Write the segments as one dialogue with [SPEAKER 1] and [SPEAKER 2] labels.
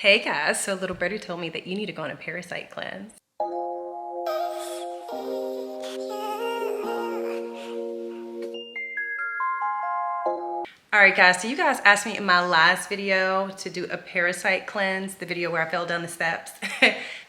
[SPEAKER 1] Hey guys, so little birdie told me that you need to go on a parasite cleanse. Alright guys, so you guys asked me in my last video to do a parasite cleanse, the video where I fell down the steps.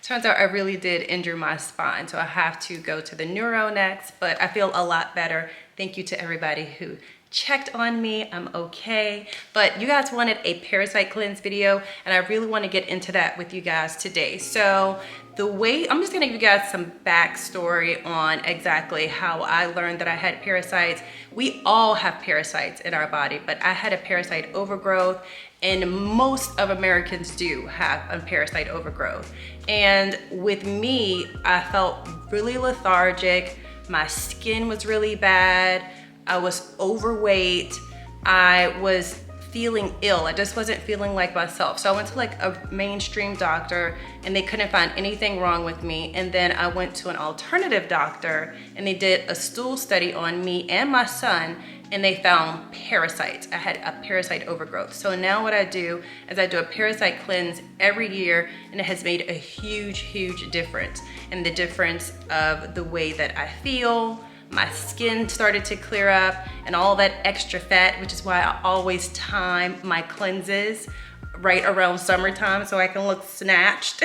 [SPEAKER 1] Turns out I really did injure my spine, so I have to go to the neuro next, but I feel a lot better. Thank you to everybody who checked on me. I'm okay. But you guys wanted a parasite cleanse video, and I really want to get into that with you guys today. So I'm just gonna give you guys some backstory on exactly how I learned that I had parasites. We all have parasites in our body, but I had a parasite overgrowth, and most of Americans do have a parasite overgrowth. And with me, I felt really lethargic. My skin was really bad. I was overweight. I was feeling ill. I just wasn't feeling like myself. So I went to like a mainstream doctor and they couldn't find anything wrong with me. And then I went to an alternative doctor and they did a stool study on me and my son and they found parasites. I had a parasite overgrowth. So now what I do is I do a parasite cleanse every year, and it has made a huge, huge difference. And the difference of the way that I feel, my skin started to clear up, and all that extra fat, which is why I always time my cleanses right around summertime so I can look snatched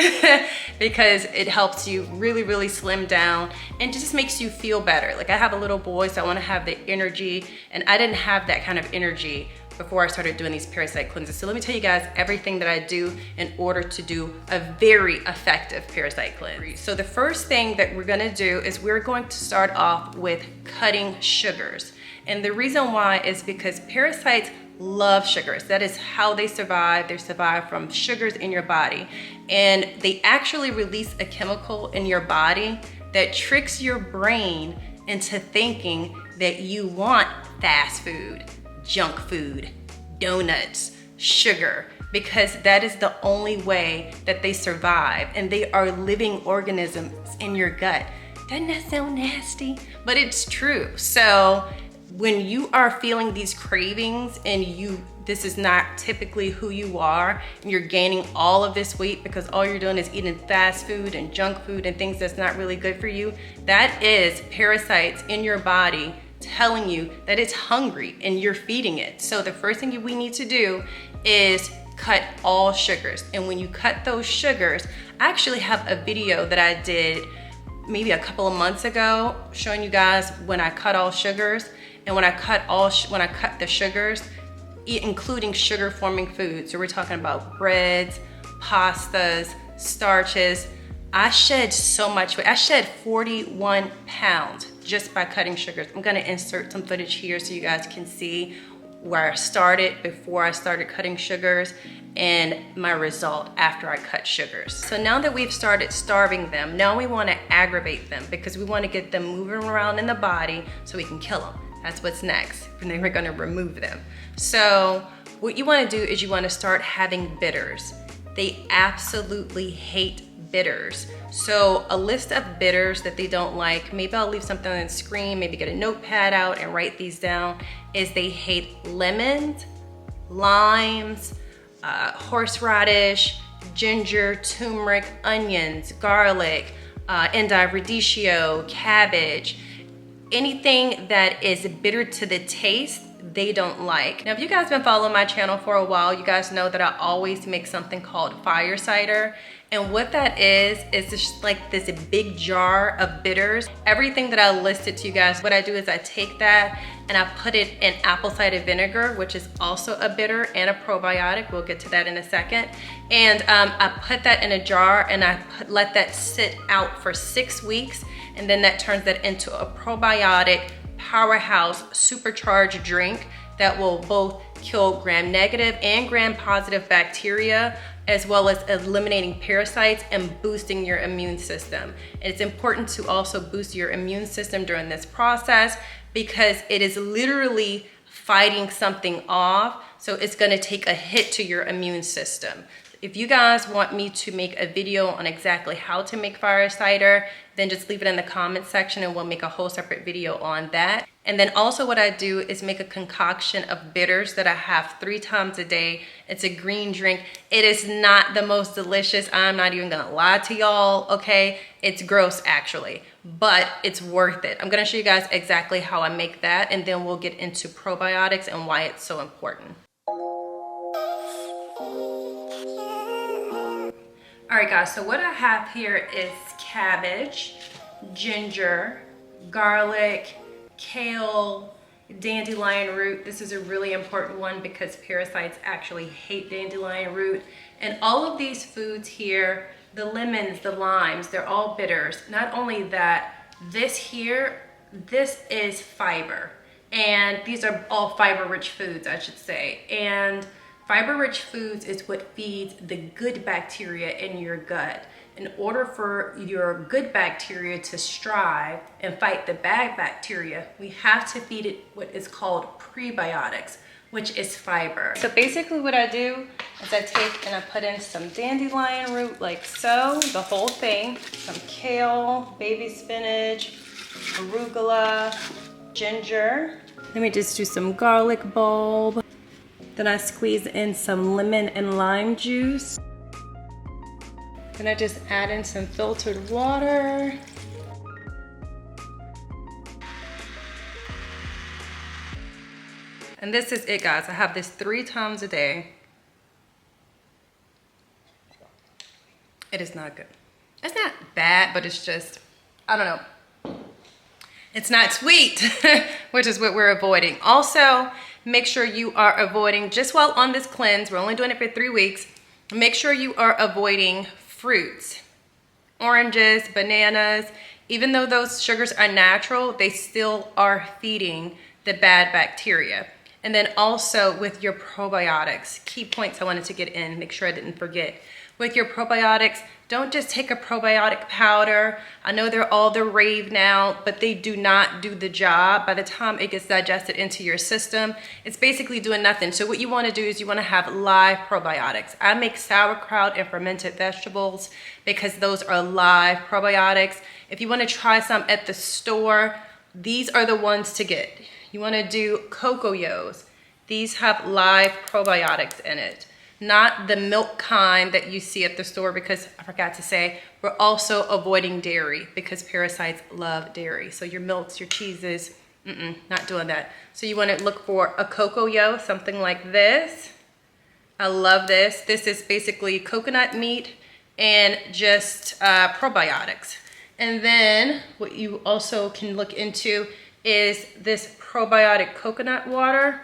[SPEAKER 1] because it helps you really, really slim down and just makes you feel better. Like I have a little boy, so I want to have the energy, and I didn't have that kind of energy before I started doing these parasite cleanses. So let me tell you guys everything that I do in order to do a very effective parasite cleanse. So the first thing that we're gonna do is we're going to start off with cutting sugars. And the reason why is because parasites love sugars. That is how they survive. They survive from sugars in your body. And they actually release a chemical in your body that tricks your brain into thinking that you want fast food, junk food, donuts, sugar, because that is the only way that they survive. And they are living organisms in your gut. Doesn't that sound nasty? But it's true. So when you are feeling these cravings and this is not typically who you are, and you're gaining all of this weight because all you're doing is eating fast food and junk food and things that's not really good for you, that is parasites in your body telling you that it's hungry and you're feeding it. So the first thing we need to do is cut all sugars. And when you cut those sugars, I actually have a video that I did maybe a couple of months ago showing you guys when I cut all sugars. And when I cut the sugars, including sugar forming foods, so we're talking about breads, pastas, starches, I shed so much weight. I shed 41 pounds just by cutting sugars. I'm gonna insert some footage here so you guys can see where I started before I started cutting sugars and my result after I cut sugars. So now that we've started starving them, now we wanna aggravate them because we wanna get them moving around in the body so we can kill them. That's what's next, and then we're gonna remove them. So what you wanna do is you wanna start having bitters. They absolutely hate bitters. So a list of bitters that they don't like, maybe I'll leave something on the screen, maybe get a notepad out and write these down, is they hate lemons, limes, horseradish, ginger, turmeric, onions, garlic, endive radicchio, cabbage. Anything that is bitter to the taste, they don't like. Now, if you guys have been following my channel for a while, you guys know that I always make something called fire cider. And what that is just like this big jar of bitters. Everything that I listed to you guys, what I do is I take that and I put it in apple cider vinegar, which is also a bitter and a probiotic. We'll get to that in a second. And I put that in a jar and let that sit out for 6 weeks. And then that turns that into a probiotic powerhouse supercharged drink that will both kill gram-negative and gram-positive bacteria, as well as eliminating parasites and boosting your immune system. And it's important to also boost your immune system during this process because it is literally fighting something off. So it's gonna take a hit to your immune system. If you guys want me to make a video on exactly how to make fire cider, then just leave it in the comment section and we'll make a whole separate video on that. And then also what I do is make a concoction of bitters that I have 3 times a day. It's a green drink. It is not the most delicious. I'm not even gonna lie to y'all, okay? It's gross actually, but it's worth it. I'm gonna show you guys exactly how I make that, and then we'll get into probiotics and why it's so important. All right guys, so what I have here is cabbage, ginger, garlic, kale, dandelion root. This is a really important one because parasites actually hate dandelion root. And all of these foods here, the lemons, the limes, they're all bitters. Not only that, this here, this is fiber. And these are all fiber-rich foods, I should say. And fiber-rich foods is what feeds the good bacteria in your gut. In order for your good bacteria to strive and fight the bad bacteria, we have to feed it what is called prebiotics, which is fiber. So basically what I do is I take and I put in some dandelion root like so, the whole thing, some kale, baby spinach, arugula, ginger. Let me just do some garlic bulb. Then I squeeze in some lemon and lime juice. Then I just add in some filtered water. And this is it, guys. I have this 3 times a day. It is not good. It's not bad, but it's just, I don't know. It's not sweet, which is what we're avoiding. Also, make sure you are avoiding, just while on this cleanse, we're only doing it for 3 weeks, make sure you are avoiding fruits, oranges, bananas. Even though those sugars are natural, they still are feeding the bad bacteria. And then also with your probiotics, key points I wanted to get in, make sure I didn't forget. With your probiotics, don't just take a probiotic powder. I know they're all the rave now, but they do not do the job. By the time it gets digested into your system, it's basically doing nothing. So what you want to do is you want to have live probiotics. I make sauerkraut and fermented vegetables because those are live probiotics. If you want to try some at the store, these are the ones to get. You want to do cocoyos. These have live probiotics in it. Not the milk kind that you see at the store, because I forgot to say, we're also avoiding dairy because parasites love dairy. So your milks, your cheeses, not doing that. So you want to look for a cocoyo, something like this. I love this. This is basically coconut meat and just probiotics. And then what you also can look into is this probiotic coconut water.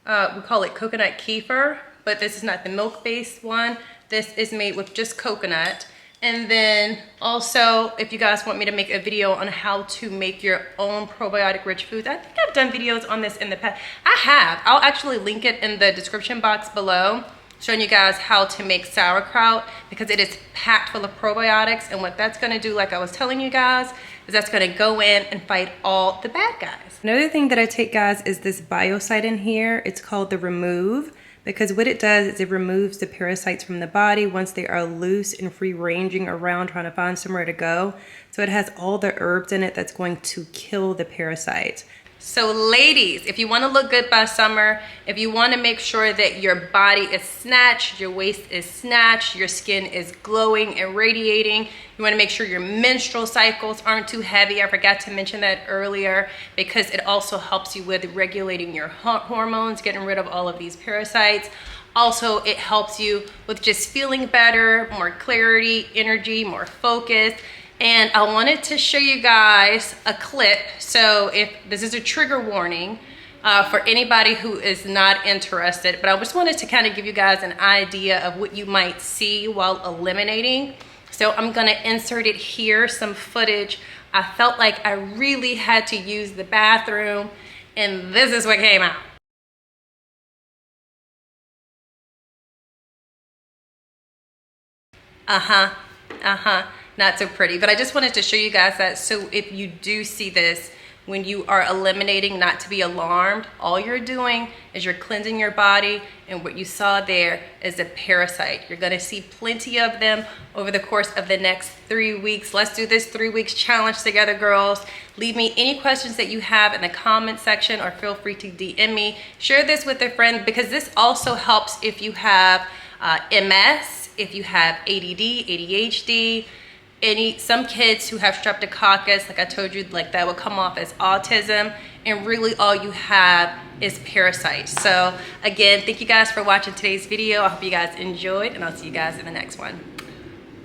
[SPEAKER 1] We call it coconut kefir, but this is not the milk-based one. This is made with just coconut. And then also, if you guys want me to make a video on how to make your own probiotic-rich foods, I think I've done videos on this in the past. I have. I'll actually link it in the description box below, showing you guys how to make sauerkraut, because it is packed full of probiotics. And what that's gonna do, like I was telling you guys, is that's gonna go in and fight all the bad guys. Another thing that I take, guys, is this biocide in here. It's called the Remove, because what it does is it removes the parasites from the body once they are loose and free ranging around trying to find somewhere to go. So it has all the herbs in it that's going to kill the parasites. So ladies, if you want to look good by summer, if you want to make sure that your body is snatched, your waist is snatched, your skin is glowing and radiating, you want to make sure your menstrual cycles aren't too heavy. I forgot to mention that earlier, because it also helps you with regulating your hormones, getting rid of all of these parasites. Also, it helps you with just feeling better, more clarity, energy, more focus. And I wanted to show you guys a clip. So if this is a trigger warning for anybody who is not interested, but I just wanted to kind of give you guys an idea of what you might see while eliminating. So I'm gonna insert it here, some footage. I felt like I really had to use the bathroom, and this is what came out. Not so pretty, but I just wanted to show you guys that. So if you do see this, when you are eliminating, not to be alarmed. All you're doing is you're cleansing your body, and what you saw there is a parasite. You're gonna see plenty of them over the course of the next 3 weeks. Let's do this 3 weeks challenge together, girls. Leave me any questions that you have in the comment section, or feel free to DM me. Share this with a friend, because this also helps if you have MS, if you have ADD, ADHD, some kids who have streptococcus, like I told you, like that will come off as autism, and really all you have is parasites. So again, thank you guys for watching today's video. I hope you guys enjoyed, and I'll see you guys in the next one.